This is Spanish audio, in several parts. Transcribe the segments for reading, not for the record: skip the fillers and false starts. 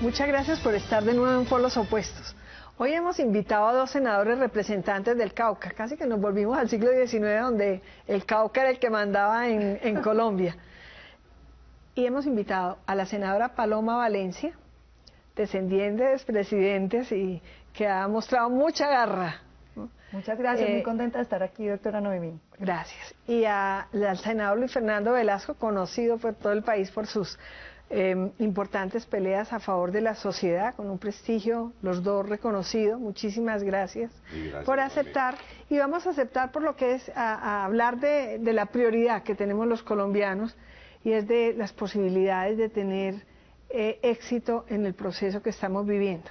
Muchas gracias por estar de nuevo en Polos Opuestos. Hoy hemos invitado a dos senadores representantes del Cauca. Casi que nos volvimos al siglo XIX, donde el Cauca era el que mandaba en Colombia. Y hemos invitado a la senadora Paloma Valencia, descendiente de expresidentes y que ha mostrado mucha garra. Muchas gracias, muy contenta de estar aquí, doctora Noemí. Gracias. Y al senador Luis Fernando Velasco, conocido por todo el país por sus importantes peleas a favor de la sociedad, con un prestigio, los dos reconocido. Muchísimas gracias, por aceptar. Y vamos a aceptar por lo que es a hablar de la prioridad que tenemos los colombianos, y es de las posibilidades de tener éxito en el proceso que estamos viviendo.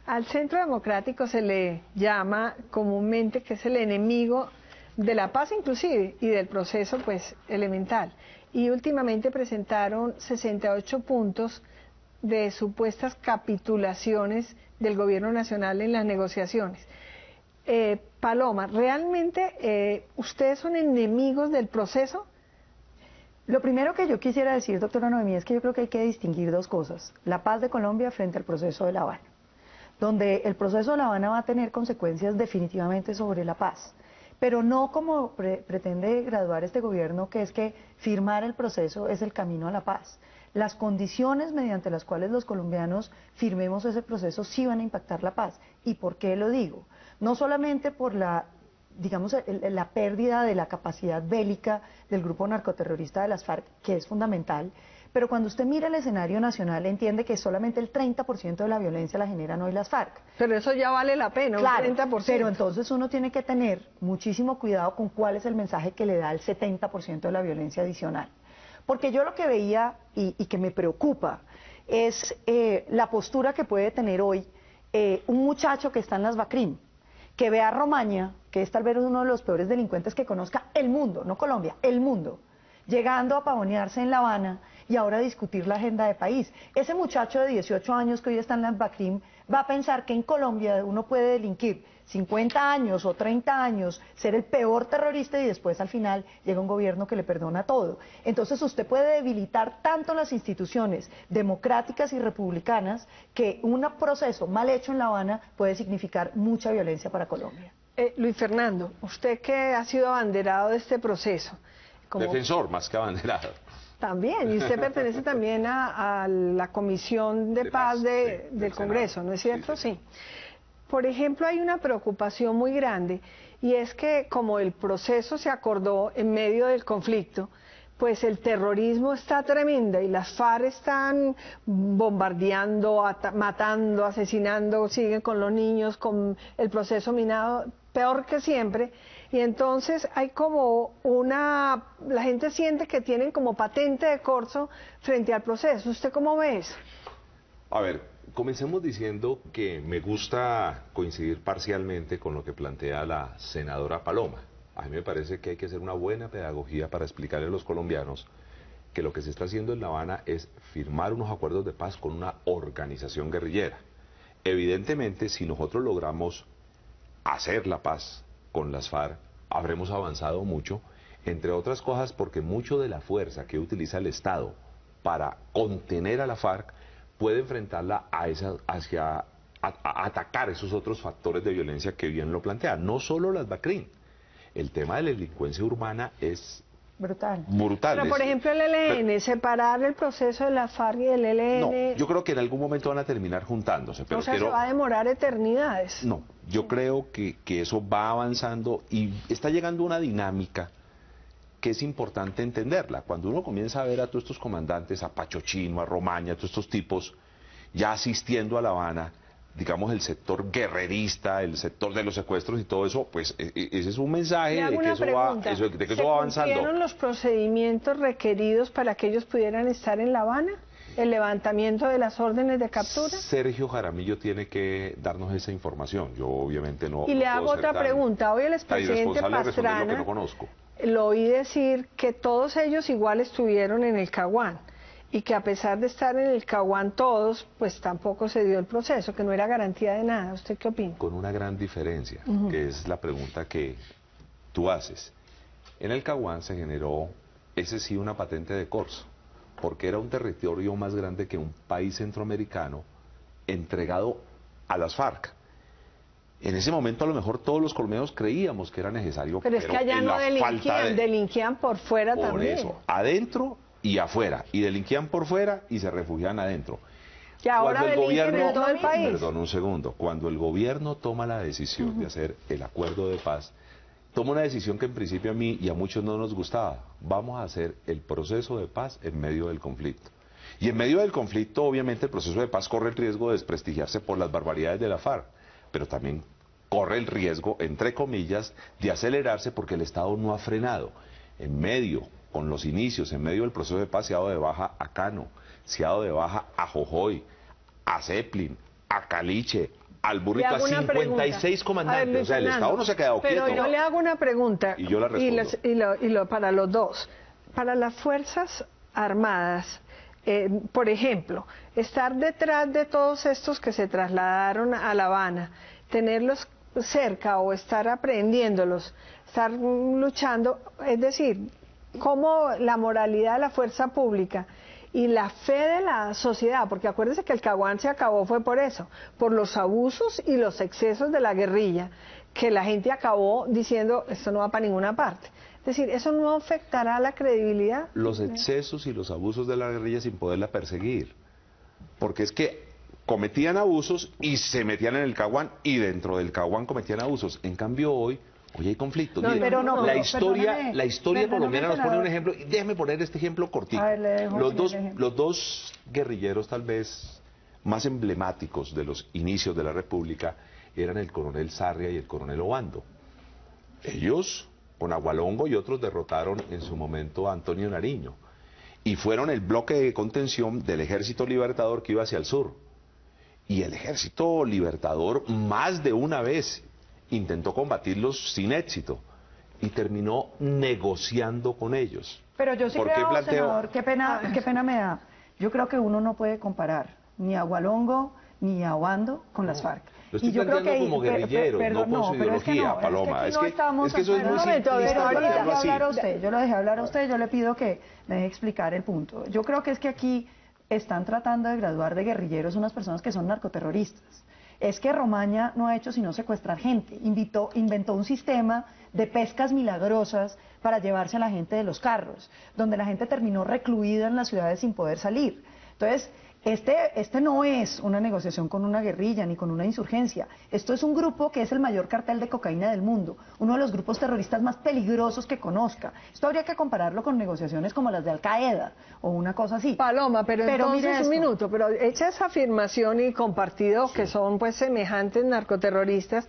Al Centro Democrático se le llama comúnmente que es el enemigo de la paz inclusive y del proceso pues elemental. Y últimamente presentaron 68 puntos de supuestas capitulaciones del gobierno nacional en las negociaciones. Paloma, ¿realmente ustedes son enemigos del proceso? Lo primero que yo quisiera decir, doctora Noemí, es que yo creo que hay que distinguir dos cosas. La paz de Colombia frente al proceso de La Habana, donde el proceso de La Habana va a tener consecuencias definitivamente sobre la paz, pero no como pretende graduar este gobierno, que es que firmar el proceso es el camino a la paz. Las condiciones mediante las cuales los colombianos firmemos ese proceso sí van a impactar la paz. ¿Y por qué lo digo? No solamente por la pérdida de la capacidad bélica del grupo narcoterrorista de las FARC, que es fundamental, pero cuando usted mira el escenario nacional entiende que solamente el 30% de la violencia la generan hoy las FARC. Pero eso ya vale la pena, claro, un 30%. Pero entonces uno tiene que tener muchísimo cuidado con cuál es el mensaje que le da el 70% de la violencia adicional. Porque yo lo que veía y que me preocupa es la postura que puede tener hoy un muchacho que está en las BACRIM, que ve a Romaña, que es tal vez uno de los peores delincuentes que conozca el mundo, no Colombia, el mundo, llegando a pavonearse en La Habana y ahora a discutir la agenda de país. Ese muchacho de 18 años que hoy está en las BACRIM va a pensar que en Colombia uno puede delinquir 50 años o 30 años, ser el peor terrorista y después al final llega un gobierno que le perdona todo. Entonces usted puede debilitar tanto las instituciones democráticas y republicanas que un proceso mal hecho en La Habana puede significar mucha violencia para Colombia. Luis Fernando, usted que ha sido abanderado de este proceso. Defensor más que abanderado. También, y usted pertenece también a la Comisión de Paz del Congreso, ¿no es cierto? Sí. Por ejemplo, hay una preocupación muy grande, y es que como el proceso se acordó en medio del conflicto, pues el terrorismo está tremendo y las FARC están bombardeando, matando, asesinando, siguen con los niños, con el proceso minado, peor que siempre. Y entonces hay como la gente siente que tienen como patente de corso frente al proceso. ¿Usted cómo ve eso? A ver, comencemos diciendo que me gusta coincidir parcialmente con lo que plantea la senadora Paloma. A mí me parece que hay que hacer una buena pedagogía para explicarle a los colombianos que lo que se está haciendo en La Habana es firmar unos acuerdos de paz con una organización guerrillera. Evidentemente, si nosotros logramos hacer la paz con las FARC, habremos avanzado mucho, entre otras cosas porque mucho de la fuerza que utiliza el Estado para contener a la FARC puede enfrentarla a atacar esos otros factores de violencia que bien lo plantea, no solo las BACRIM. El tema de la delincuencia urbana es brutal. Pero por ejemplo el ELN, separar el proceso de la FARC y el ELN... No, yo creo que en algún momento van a terminar juntándose. Pero o sea, se va a demorar eternidades. No, yo creo que eso va avanzando y está llegando una dinámica que es importante entenderla. Cuando uno comienza a ver a todos estos comandantes, a Pacho Chino, a Romaña, a todos estos tipos ya asistiendo a La Habana, digamos el sector guerrerista, el sector de los secuestros y todo eso, pues ese es un mensaje de que eso va avanzando. ¿Se cumplieron los procedimientos requeridos para que ellos pudieran estar en La Habana? ¿El levantamiento de las órdenes de captura? Sergio Jaramillo tiene que darnos esa información. Yo obviamente no. Y le hago otra pregunta. Hoy el expresidente Pastrana lo oí decir que todos ellos igual estuvieron en el Caguán, y que a pesar de estar en el Caguán todos, pues tampoco se dio el proceso, que no era garantía de nada. ¿Usted qué opina? Con una gran diferencia, que es la pregunta que tú haces. En el Caguán se generó, ese sí, una patente de corso, porque era un territorio más grande que un país centroamericano entregado a las FARC. En ese momento a lo mejor todos los colombianos creíamos que era necesario, pero es que allá no delinquían por fuera por también. Por eso, adentro y afuera, y delinquían por fuera y se refugiaban adentro. Que ahora delinquen en todo el país. Perdón un segundo, cuando el gobierno toma la decisión de hacer el acuerdo de paz, toma una decisión que en principio a mí y a muchos no nos gustaba. Vamos a hacer el proceso de paz en medio del conflicto. Y en medio del conflicto, obviamente, el proceso de paz corre el riesgo de desprestigiarse por las barbaridades de la FARC, pero también corre el riesgo, entre comillas, de acelerarse porque el Estado no ha frenado. En medio, con los inicios, en medio del proceso de paz se ha dado de baja a Cano, se ha dado de baja a Jojoy, a Zeppelin, a Caliche, al Burrito, a 56 comandantes. Ver, o sea, el Estado no se ha quedado quieto. Pero yo le hago una pregunta, y yo la respondo. Para los dos. Para las Fuerzas Armadas, por ejemplo, estar detrás de todos estos que se trasladaron a La Habana, tenerlos cerca o estar aprehendiéndolos, estar luchando, es decir, cómo la moralidad de la fuerza pública y la fe de la sociedad, porque acuérdense que el Caguán se acabó fue por eso, por los abusos y los excesos de la guerrilla, que la gente acabó diciendo esto no va para ninguna parte. Es decir, ¿eso no afectará la credibilidad? Los excesos y los abusos de la guerrilla sin poderla perseguir, porque es que cometían abusos y se metían en el Caguán y dentro del Caguán cometían abusos. En cambio hoy hay conflictos. La historia colombiana nos pone un ejemplo, y déjeme poner este ejemplo cortito. Los dos guerrilleros tal vez más emblemáticos de los inicios de la República eran el coronel Sarria y el coronel Obando. Ellos, con Agualongo y otros, derrotaron en su momento a Antonio Nariño y fueron el bloque de contención del Ejército Libertador que iba hacia el sur. Y el Ejército Libertador más de una vez intentó combatirlos sin éxito y terminó negociando con ellos. Pero yo sí creo, senador, qué pena me da. Yo creo que uno no puede comparar ni a Agualongo ni a Obando con las FARC. Lo estoy planteando como guerrilleros, no con su ideología, Paloma. Es que eso es muy simplista. Yo lo dejé hablar a usted, yo le pido que me deje explicar el punto. Yo creo que es que aquí están tratando de graduar de guerrilleros unas personas que son narcoterroristas. Es que Romaña no ha hecho sino secuestrar gente, inventó un sistema de pescas milagrosas para llevarse a la gente de los carros, donde la gente terminó recluida en las ciudades sin poder salir. Entonces, este no es una negociación con una guerrilla ni con una insurgencia. Esto es un grupo que es el mayor cartel de cocaína del mundo, uno de los grupos terroristas más peligrosos que conozca. Esto habría que compararlo con negociaciones como las de Al Qaeda o una cosa así. Paloma, pero entonces un minuto, pero hecha esa afirmación y compartido que son pues semejantes narcoterroristas,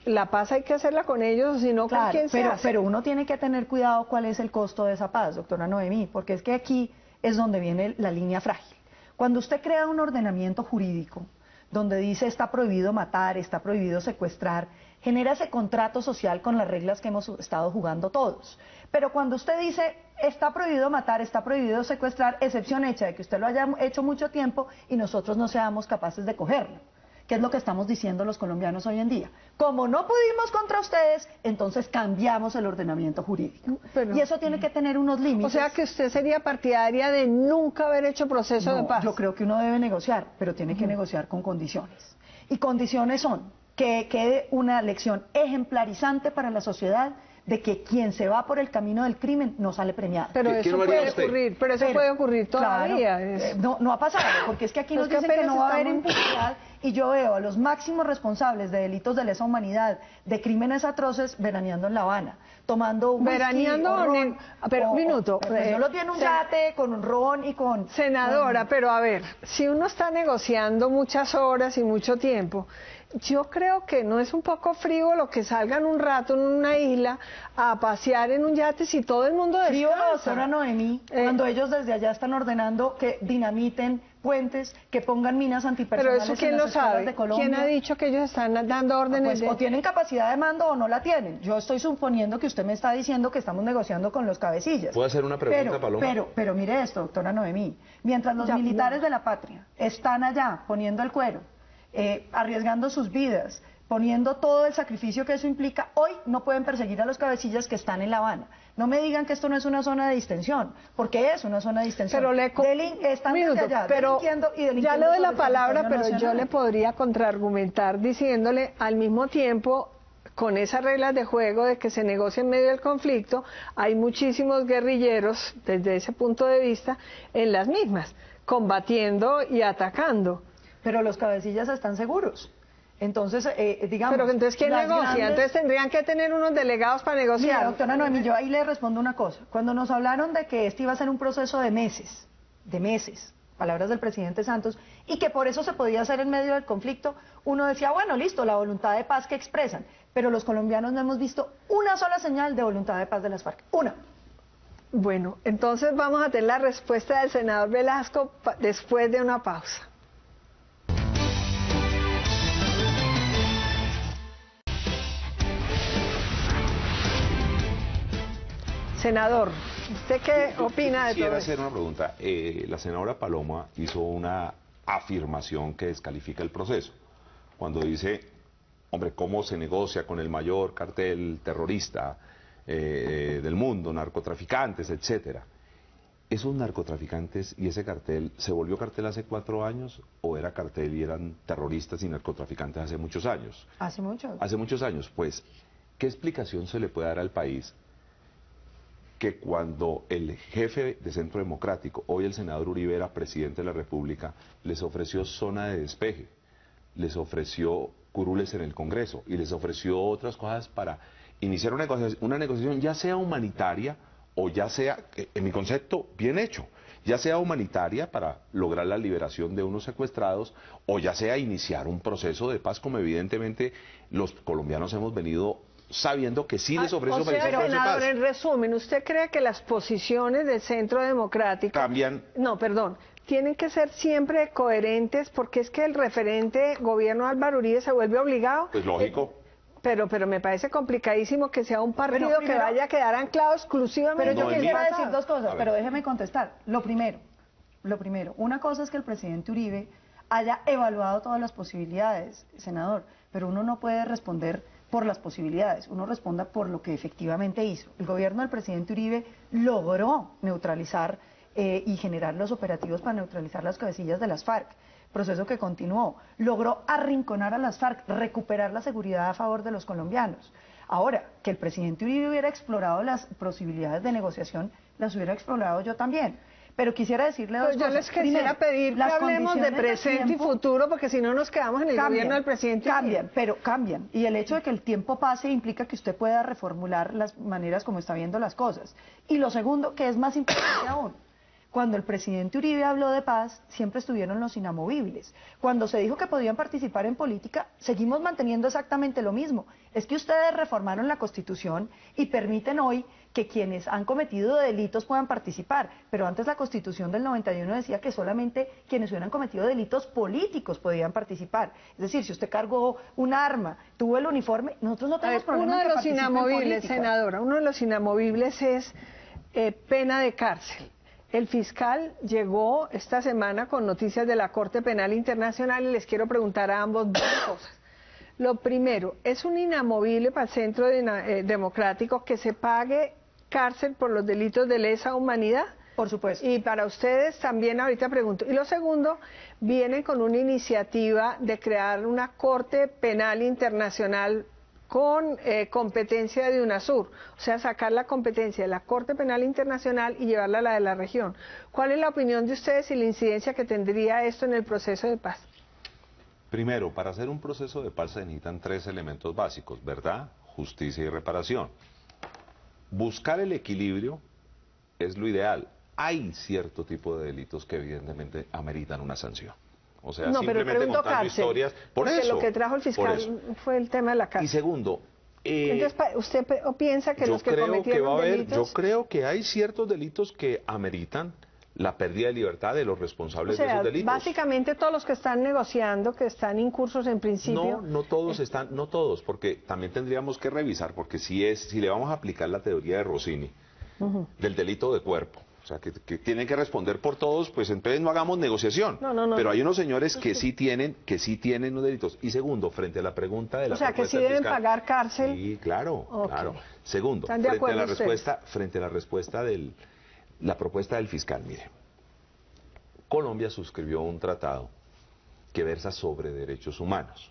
la paz hay que hacerla con ellos, si no, claro, ¿con quién se hace? Pero uno tiene que tener cuidado cuál es el costo de esa paz, doctora Noemí, porque es que aquí es donde viene la línea frágil. Cuando usted crea un ordenamiento jurídico donde dice está prohibido matar, está prohibido secuestrar, genera ese contrato social con las reglas que hemos estado jugando todos. Pero cuando usted dice está prohibido matar, está prohibido secuestrar, excepción hecha de que usted lo haya hecho mucho tiempo y nosotros no seamos capaces de cogerlo, que es lo que estamos diciendo los colombianos hoy en día. Como no pudimos contra ustedes, entonces cambiamos el ordenamiento jurídico. Y eso tiene que tener unos límites. O sea que usted sería partidaria de nunca haber hecho proceso de paz. Yo creo que uno debe negociar, pero tiene que negociar con condiciones. Y condiciones son que quede una lección ejemplarizante para la sociedad de que quien se va por el camino del crimen no sale premiado. Pero eso puede ocurrir todavía. Claro, no ha pasado, porque es que aquí nos dicen que no va a haber impunidad y yo veo a los máximos responsables de delitos de lesa humanidad, de crímenes atroces, veraneando en La Habana, tomando un ron, pero un minuto. Solo tiene un yate con un ron y con... Senadora, pero a ver, si uno está negociando muchas horas y mucho tiempo, yo creo que no es un poco frívolo que salgan un rato en una isla a pasear en un yate si todo el mundo descansa. Frívolo, doctora Noemí, cuando ellos desde allá están ordenando que dinamiten puentes, que pongan minas antipersonales. Pero eso ¿quién lo sabe? De Colombia. ¿Quién ha dicho que ellos están dando órdenes? O tienen capacidad de mando o no la tienen. Yo estoy suponiendo que usted me está diciendo que estamos negociando con los cabecillas. ¿Puedo hacer una pregunta, Paloma? Pero mire esto, doctora Noemí. Mientras los militares de la patria están allá poniendo el cuero, arriesgando sus vidas poniendo todo el sacrificio que eso implica, hoy no pueden perseguir a los cabecillas que están en La Habana. No me digan que esto no es una zona de distensión, porque es una zona de distensión. Pero están desde allá, delinquiendo y delinquiendo. Ya le doy la sobre palabra, pero territorio yo nacional. le podría contraargumentar diciéndole al mismo tiempo, con esas reglas de juego de que se negocia en medio del conflicto, hay muchísimos guerrilleros, desde ese punto de vista, en las mismas, combatiendo y atacando. Pero los cabecillas están seguros. Entonces, digamos... Pero entonces, ¿quién las negocia? grandes- Entonces tendrían que tener unos delegados para negociar. Mira, doctora Noemí, yo ahí le respondo una cosa. Cuando nos hablaron de que este iba a ser un proceso de meses, palabras del presidente Santos, y que por eso se podía hacer en medio del conflicto, uno decía, bueno, listo, la voluntad de paz que expresan, pero los colombianos no hemos visto una sola señal de voluntad de paz de las FARC, una. Bueno, entonces vamos a tener la respuesta del senador Velasco después de una pausa. Senador, ¿usted qué opina de todo Quisiera esto? hacer una pregunta. La senadora Paloma hizo una afirmación que descalifica el proceso. Cuando dice, hombre, ¿cómo se negocia con el mayor cartel terrorista del mundo, narcotraficantes, etcétera? ¿Esos narcotraficantes y ese cartel se volvió cartel hace 4 años o era cartel y eran terroristas y narcotraficantes hace muchos años? Hace mucho. Hace muchos años. Pues, ¿qué explicación se le puede dar al país que cuando el jefe de Centro Democrático, hoy el senador Uribe, era presidente de la República, les ofreció zona de despeje, les ofreció curules en el Congreso y les ofreció otras cosas para iniciar una negociación ya sea humanitaria o ya sea, en mi concepto, bien hecho, ya sea humanitaria para lograr la liberación de unos secuestrados o ya sea iniciar un proceso de paz como evidentemente los colombianos hemos venido sabiendo que sí les ofrece O sea, un proceso de senador, paz. en resumen, ¿usted cree que las posiciones del Centro Democrático Cambian. No, perdón, tienen que ser siempre coherentes porque es que el referente gobierno Álvaro Uribe se vuelve obligado? Pues lógico. Pero me parece complicadísimo que sea un partido Bueno, que primero- vaya a quedar anclado exclusivamente Pero yo No, en quisiera mí- decir dos A cosas, ver. pero déjeme contestar. Lo primero, una cosa es que el presidente Uribe haya evaluado todas las posibilidades, senador, pero uno no puede responder por las posibilidades, uno responda por lo que efectivamente hizo. El gobierno del presidente Uribe logró neutralizar y generar los operativos para neutralizar las cabecillas de las FARC, proceso que continuó. Logró arrinconar a las FARC, recuperar la seguridad a favor de los colombianos. Ahora, que el presidente Uribe hubiera explorado las posibilidades de negociación, las hubiera explorado yo también. Pero quisiera decirle dos Pues yo cosas. les quisiera Primero, pedir que las hablemos de condiciones presente y tiempo futuro, porque si no nos quedamos en el gobierno del presidente. Cambian, pero cambian. Y el hecho de que el tiempo pase implica que usted pueda reformular las maneras como está viendo las cosas. Y lo segundo, que es más importante aún, cuando el presidente Uribe habló de paz, siempre estuvieron los inamovibles. Cuando se dijo que podían participar en política, seguimos manteniendo exactamente lo mismo. Es que ustedes reformaron la Constitución y permiten hoy que quienes han cometido delitos puedan participar. Pero antes la Constitución del 91 decía que solamente quienes hubieran cometido delitos políticos podían participar. Es decir, si usted cargó un arma, tuvo el uniforme, nosotros no A tenemos ver, problema uno de en que los participe en inamovibles, política. senadora, uno de los inamovibles es pena de cárcel. El fiscal llegó esta semana con noticias de la Corte Penal Internacional y les quiero preguntar a ambos dos cosas. Lo primero, ¿es un inamovible para el Centro Democrático que se pague cárcel por los delitos de lesa humanidad? Por supuesto. Y para ustedes también ahorita pregunto. Y lo segundo, vienen con una iniciativa de crear una Corte Penal Internacional con competencia de UNASUR, o sea, sacar la competencia de la Corte Penal Internacional y llevarla a la de la región. ¿Cuál es la opinión de ustedes y la incidencia que tendría esto en el proceso de paz? Primero, para hacer un proceso de paz se necesitan 3 elementos básicos, verdad, justicia y reparación. Buscar el equilibrio es lo ideal. Hay cierto tipo de delitos que evidentemente ameritan una sanción. O sea, No, pero simplemente pregunto contando cárcel, historias. Por porque eso, lo que trajo el por fiscal eso. fue el tema de la Y cárcel. segundo, Entonces, ¿usted piensa que yo los que creo cometieron va a haber, delitos... yo creo que hay ciertos delitos que ameritan la pérdida de libertad de los O responsables de sea, esos delitos. básicamente todos los que están negociando, que están incursos en principio... No todos están, no todos, porque también tendríamos que revisar, porque si le vamos a aplicar la teoría de Rossini, del delito de cuerpo, O sea, que tienen que responder por todos, pues entonces no hagamos negociación. No. Pero hay unos señores que sí tienen los delitos. Y segundo, frente a la pregunta de la propuesta que sí del deben fiscal, pagar cárcel. Sí, claro, claro. Segundo, ¿Están de acuerdo frente a la respuesta la propuesta del fiscal, mire. Colombia suscribió un tratado que versa sobre derechos humanos.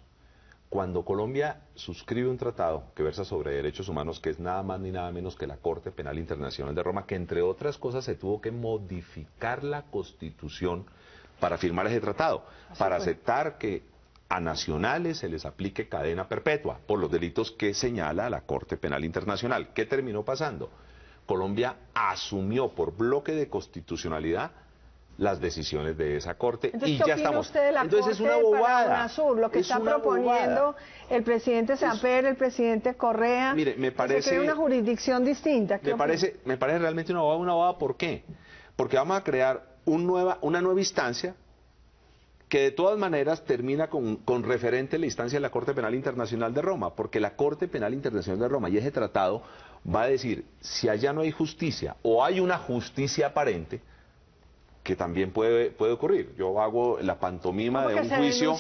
Cuando Colombia suscribe un tratado que versa sobre derechos humanos, que es nada más ni nada menos que la Corte Penal Internacional de Roma, que entre otras cosas se tuvo que modificar la Constitución para firmar ese tratado, para aceptar que a nacionales se les aplique cadena perpetua por los delitos que señala la Corte Penal Internacional. ¿Qué terminó pasando? Colombia asumió por bloque de constitucionalidad las decisiones de esa corte. Entonces, y ¿qué ya opina estamos. usted de la Entonces corte es una bobada. para UNASUR? Lo que es está una proponiendo bobada. el presidente Samper, el presidente Correa. Mire, me parece. Se crea una jurisdicción distinta. Me parece realmente una bobada. ¿Por qué? Porque vamos a crear una nueva instancia que de todas maneras termina con referente a la instancia de la Corte Penal Internacional de Roma, porque la Corte Penal Internacional de Roma y ese tratado va a decir si allá no hay justicia o hay una justicia aparente, que también puede ocurrir. Yo hago la pantomima de un juicio.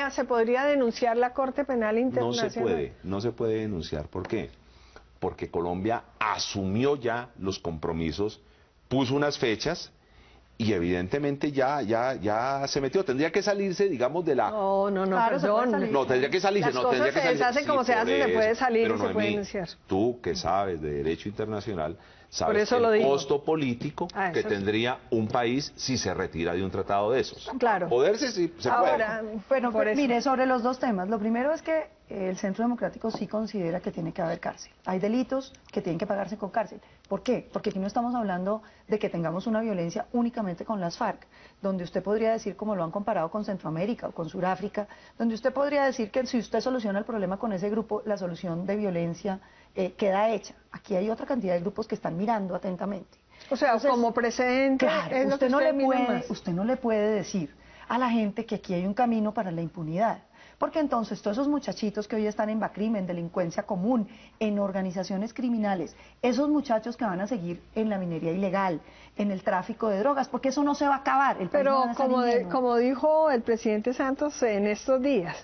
¿Se podría denunciar la Corte Penal Internacional? No se puede denunciar. ¿Por qué? Porque Colombia asumió ya los compromisos, puso unas fechas y evidentemente ya se metió. Tendría que salirse, digamos, de la... No, Claro, perdón. No, tendría que salirse. Las cosas se deshacen como se hacen, se puede salir y se puede denunciar. Tú que sabes de derecho internacional, Por sabes eso lo el digo. costo político que eso sí. tendría un país si se retira de un tratado de esos. Claro. Poderse sí se Ahora, Bueno, por eso. mire, sobre los dos temas. Lo primero es que el Centro Democrático sí considera que tiene que haber cárcel. Hay delitos que tienen que pagarse con cárcel. ¿Por qué? Porque aquí no estamos hablando de que tengamos una violencia únicamente con las FARC, donde usted podría decir, como lo han comparado con Centroamérica o con Sudáfrica, donde usted podría decir que si usted soluciona el problema con ese grupo, la solución de violencia queda hecha. Aquí hay otra cantidad de grupos que están mirando atentamente. O sea, Entonces, como precedente, claro, es lo que usted no le puede decir a la gente que aquí hay un camino para la impunidad. Porque entonces todos esos muchachitos que hoy están en bacrimen, delincuencia común, en organizaciones criminales, esos muchachos que van a seguir en la minería ilegal, en el tráfico de drogas, porque eso no se va a acabar. Pero como dijo el presidente Santos en estos días,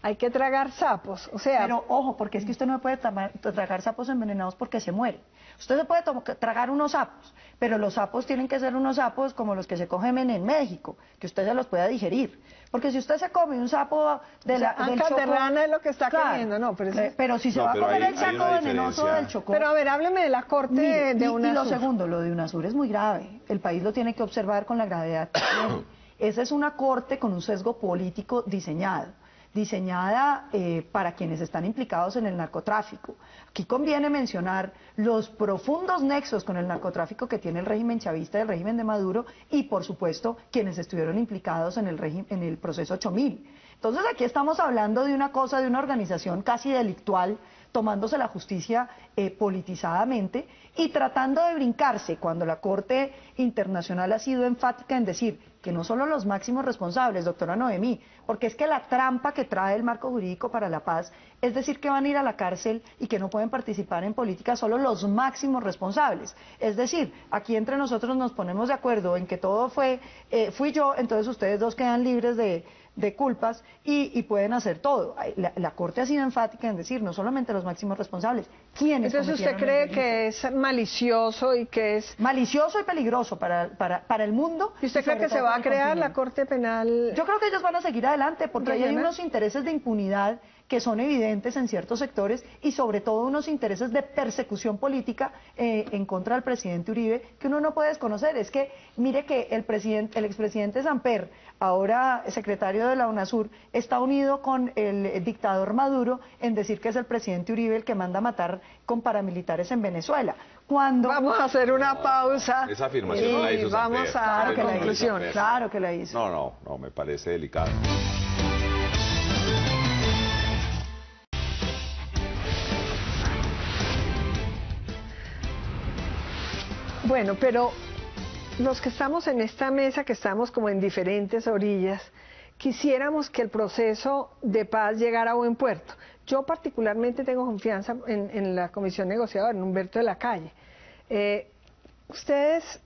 hay que tragar sapos, o sea... Pero ojo, porque es que usted no puede tragar sapos envenenados porque se muere. Usted se puede tragar unos sapos, pero los sapos tienen que ser unos sapos como los que se cogen en México, que usted se los pueda digerir. Porque si usted se come un sapo del Chocó... de rana es lo que está comiendo, no, pero si se va a comer el saco venenoso del Chocó... Pero a ver, hábleme de la corte de UNASUR. Y lo segundo, lo de UNASUR es muy grave. El país lo tiene que observar con la gravedad que tiene. Esa es una corte con un sesgo político diseñada para quienes están implicados en el narcotráfico. Aquí conviene mencionar los profundos nexos con el narcotráfico que tiene el régimen chavista y el régimen de Maduro y, por supuesto, quienes estuvieron implicados en el proceso 8000. Entonces aquí estamos hablando de una cosa, de una organización casi delictual, tomándose la justicia politizadamente y tratando de brincarse cuando la Corte Internacional ha sido enfática en decir que no solo los máximos responsables, doctora Noemí, porque es que la trampa que trae el marco jurídico para la paz es decir que van a ir a la cárcel y que no pueden participar en política solo los máximos responsables. Es decir, aquí entre nosotros nos ponemos de acuerdo en que todo fui yo, entonces ustedes dos quedan libres de culpas y pueden hacer todo. La Corte ha sido enfática en decir no solamente los máximos responsables, ¿quiénes entonces usted cree que es malicioso y que es... Malicioso y peligroso para el mundo. ¿Y usted cree que se va a crear la Corte Penal? Yo creo que ellos van a seguir adelante porque ahí hay unos intereses de impunidad que son evidentes en ciertos sectores y sobre todo unos intereses de persecución política en contra del presidente Uribe que uno no puede desconocer. Es que mire que el expresidente Samper, ahora secretario de la UNASUR, está unido con el dictador Maduro en decir que es el presidente Uribe el que manda a matar con paramilitares en Venezuela. Vamos a hacer una pausa. Esa afirmación no la hizo vamos Samper. a la Claro que la conclusión. hizo. Claro que la hizo. No, me parece delicado. Bueno, pero los que estamos en esta mesa, que estamos como en diferentes orillas, quisiéramos que el proceso de paz llegara a buen puerto. Yo particularmente tengo confianza en la comisión negociadora, en Humberto de la Calle. Ustedes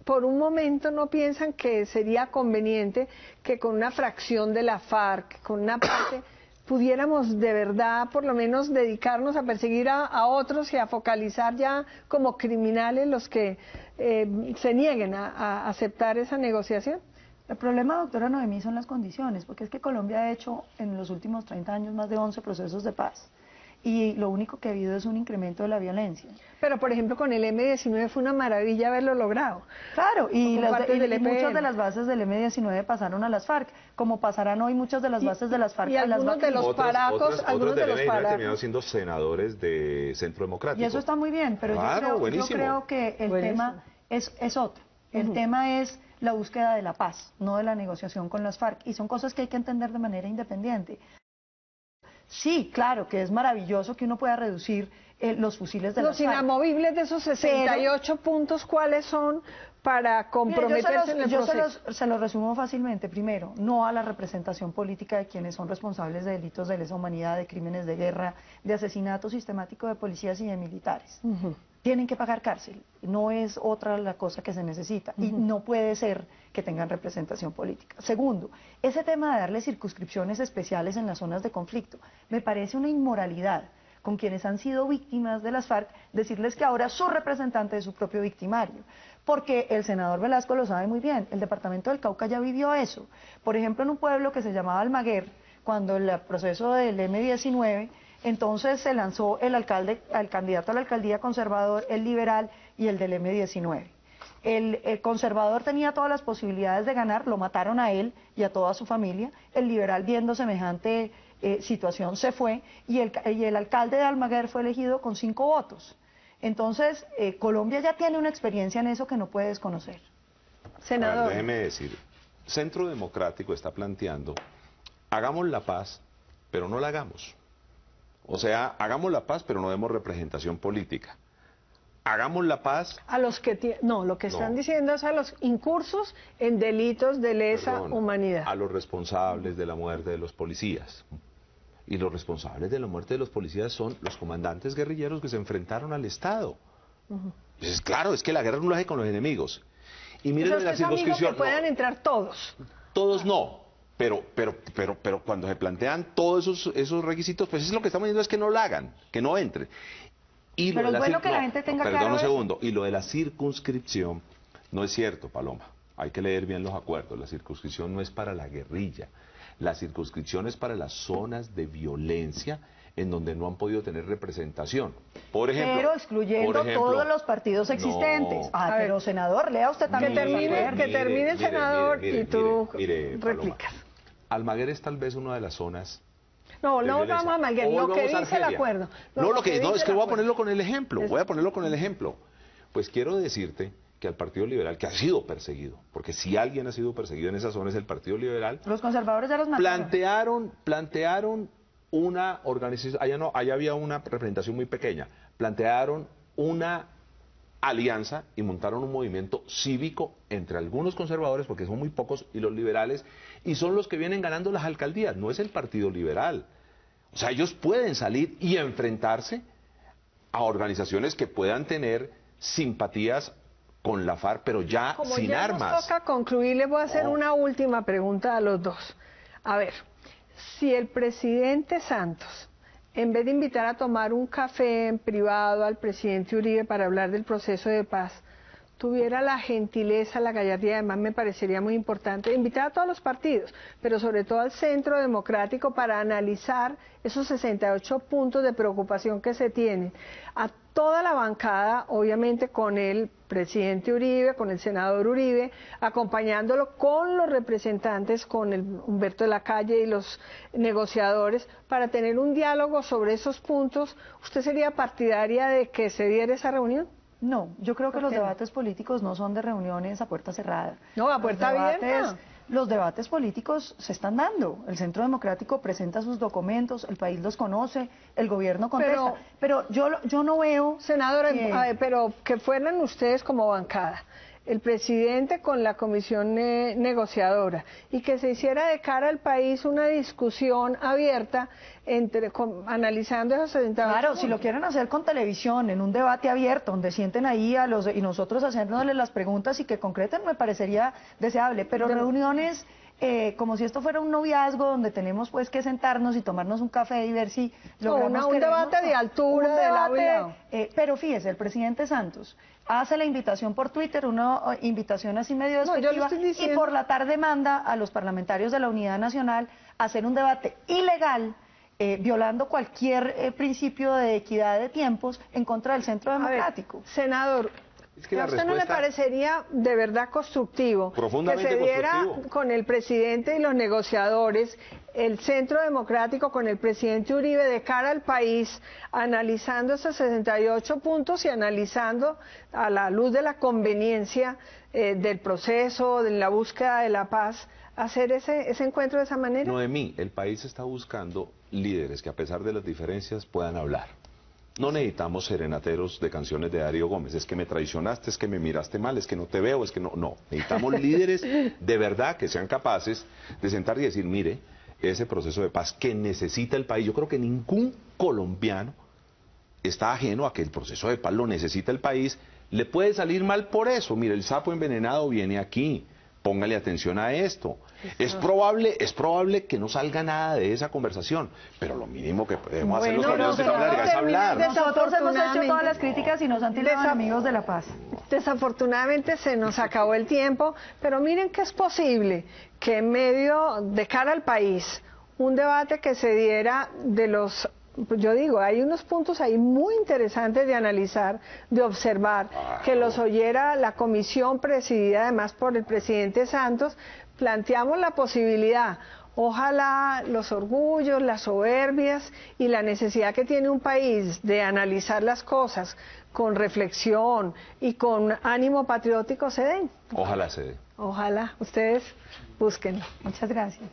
por un momento no piensan que sería conveniente que con una fracción de la FARC, con una parte, pudiéramos de verdad por lo menos dedicarnos a perseguir a otros y a focalizar ya como criminales los que se nieguen a aceptar esa negociación? El problema, doctora Noemí, son las condiciones, porque es que Colombia ha hecho en los últimos 30 años más de 11 procesos de paz. Y lo único que ha habido es un incremento de la violencia. Pero, por ejemplo, con el M-19 fue una maravilla haberlo logrado. Claro, y del muchas de las bases del M-19 pasaron a las FARC, como pasarán hoy muchas de las bases de las FARC a las algunos de los paracos, algunos de los paracos terminaron siendo senadores de Centro Democrático. Y eso está muy bien, pero claro, yo creo que el tema es otro. El tema es la búsqueda de la paz, no de la negociación con las FARC, y son cosas que hay que entender de manera independiente. Sí, claro, que es maravilloso que uno pueda reducir los fusiles de las FARC. Los inamovibles de esos 68 puntos, ¿cuáles son para comprometerse en el proceso? Se los resumo fácilmente. Primero, no a la representación política de quienes son responsables de delitos de lesa humanidad, de crímenes de guerra, de asesinato sistemático de policías y de militares. Tienen que pagar cárcel, no es otra la cosa que se necesita y no puede ser que tengan representación política. Segundo, ese tema de darle circunscripciones especiales en las zonas de conflicto, me parece una inmoralidad con quienes han sido víctimas de las FARC, decirles que ahora su representante es su propio victimario, porque el senador Velasco lo sabe muy bien, el departamento del Cauca ya vivió eso. Por ejemplo, en un pueblo que se llamaba Almaguer, cuando el proceso del M-19, entonces se lanzó el candidato a la alcaldía conservador, el liberal y el del M-19. El conservador tenía todas las posibilidades de ganar, lo mataron a él y a toda su familia. El liberal, viendo semejante situación, se fue y el alcalde de Almaguer fue elegido con 5 votos. Entonces, Colombia ya tiene una experiencia en eso que no puede desconocer. Senador. Ver, déjeme decir, Centro Democrático está planteando, hagamos la paz, pero no la hagamos. O sea, hagamos la paz, pero no demos representación política. Hagamos la paz... A los que lo que están diciendo es a los incursos en delitos de lesa humanidad. A los responsables de la muerte de los policías. Y los responsables de la muerte de los policías son los comandantes guerrilleros que se enfrentaron al Estado. Entonces, claro, es que la guerra no lo hace con los enemigos. Y miren en la circunscripción... Que puedan entrar todos. Todos no. Pero cuando se plantean todos esos requisitos, pues es lo que estamos diciendo es que no lo hagan, que no entren. Y pero es bueno que la gente tenga claro. Perdón un segundo. Y lo de la circunscripción no es cierto, Paloma. Hay que leer bien los acuerdos. La circunscripción no es para la guerrilla. La circunscripción es para las zonas de violencia en donde no han podido tener representación. Por ejemplo, pero excluyendo todos los partidos existentes. No. Pero senador, lea usted también. Que termine el senador y tú replicas. Almaguer es tal vez una de las zonas... No vamos a Almaguer, lo que dice el acuerdo. Es que voy a ponerlo con el ejemplo, Pues quiero decirte que al Partido Liberal, que ha sido perseguido, porque si alguien ha sido perseguido en esa zona es el Partido Liberal. Los conservadores ya los mataron. Plantearon una organización, allá había una representación muy pequeña, plantearon una alianza y montaron un movimiento cívico entre algunos conservadores, porque son muy pocos, y los liberales, y son los que vienen ganando las alcaldías, no es el Partido Liberal. O sea, ellos pueden salir y enfrentarse a organizaciones que puedan tener simpatías con la FARC, pero ya sin armas. Como ya nos toca concluir, les voy a hacer una última pregunta a los dos. A ver, si el presidente Santos, en vez de invitar a tomar un café en privado al presidente Uribe para hablar del proceso de paz, tuviera la gentileza, la gallardía, además me parecería muy importante, invitar a todos los partidos, pero sobre todo al Centro Democrático para analizar esos 68 puntos de preocupación que se tienen, a toda la bancada, obviamente con el presidente Uribe, con el senador Uribe, acompañándolo con los representantes, con el Humberto de la Calle y los negociadores, para tener un diálogo sobre esos puntos. ¿Usted sería partidaria de que se diera esa reunión? No, yo creo que los debates políticos no son de reuniones a puerta cerrada. No, a puerta abierta. Los debates políticos se están dando. El Centro Democrático presenta sus documentos, el país los conoce, el gobierno contesta. Pero yo no veo... Senadora, pero que fueran ustedes como bancada, el presidente con la comisión negociadora, y que se hiciera de cara al país una discusión abierta analizando esos 78 Claro, puntos. si lo quieren hacer con televisión, en un debate abierto, donde sienten ahí y nosotros haciéndoles las preguntas y que concreten, me parecería deseable, pero reuniones como si esto fuera un noviazgo donde tenemos pues que sentarnos y tomarnos un café y ver si logramos un debate de altura, un de lado y lado. pero fíjese, el presidente Santos hace la invitación por Twitter, una invitación así medio despectiva, y por la tarde manda a los parlamentarios de la Unidad Nacional a hacer un debate ilegal, violando cualquier principio de equidad de tiempos en contra del Centro Democrático. Senador, Es que ¿a la usted no le respuesta- parecería de verdad constructivo Profundamente que se diera constructivo. con el presidente y los negociadores, el Centro Democrático con el presidente Uribe de cara al país, analizando esos 68 puntos y analizando a la luz de la conveniencia del proceso, de la búsqueda de la paz, hacer ese encuentro de esa manera? Noemí, el país está buscando líderes que a pesar de las diferencias puedan hablar. No necesitamos serenateros de canciones de Darío Gómez, es que me traicionaste, es que me miraste mal, es que no te veo, es que no. No, necesitamos líderes de verdad que sean capaces de sentar y decir, mire, ese proceso de paz que necesita el país. Yo creo que ningún colombiano está ajeno a que el proceso de paz lo necesita el país. Le puede salir mal por eso. Mire, el sapo envenenado viene aquí. Póngale atención a esto. Es probable que no salga nada de esa conversación, pero lo mínimo que podemos hacer los colombianos es hablar. Nosotros hemos hecho todas las críticas y nos han tildado amigos de la paz. Desafortunadamente se nos acabó el tiempo, pero miren que es posible que en medio, de cara al país, un debate que se diera de los... Yo digo, hay unos puntos ahí muy interesantes de analizar, de observar, que los oyera la comisión presidida además por el presidente Santos. Planteamos la posibilidad, ojalá los orgullos, las soberbias y la necesidad que tiene un país de analizar las cosas con reflexión y con ánimo patriótico se den. Ojalá se dé. Ojalá, ustedes búsquenlo. Muchas gracias.